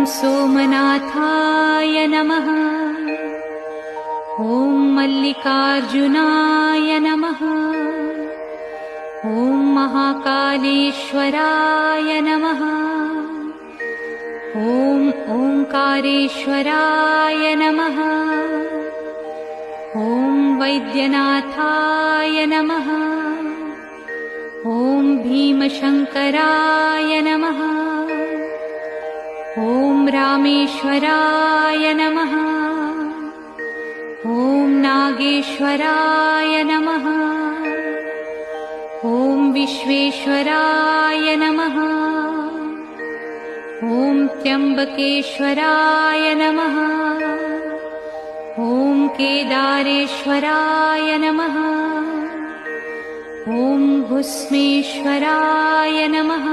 सोमनाथाय नमः। ॐ मल्लिकार्जुनाय नमः। ॐ महाकालेश्वराय नमः। ॐ ओंकारेश्वराय नमः। ॐ वैद्यनाथाय नमः। ॐ भीमशंकराय नमः। ॐ रामेश्वराय नमः। ॐ नागेश्वराय नमः। ॐ विश्वेश्वराय नमः। ॐ त्र्यंबकेश्वराय नमः। ॐ केदारेश्वराय नमः। ॐ भुस्मेश्वराय नमः।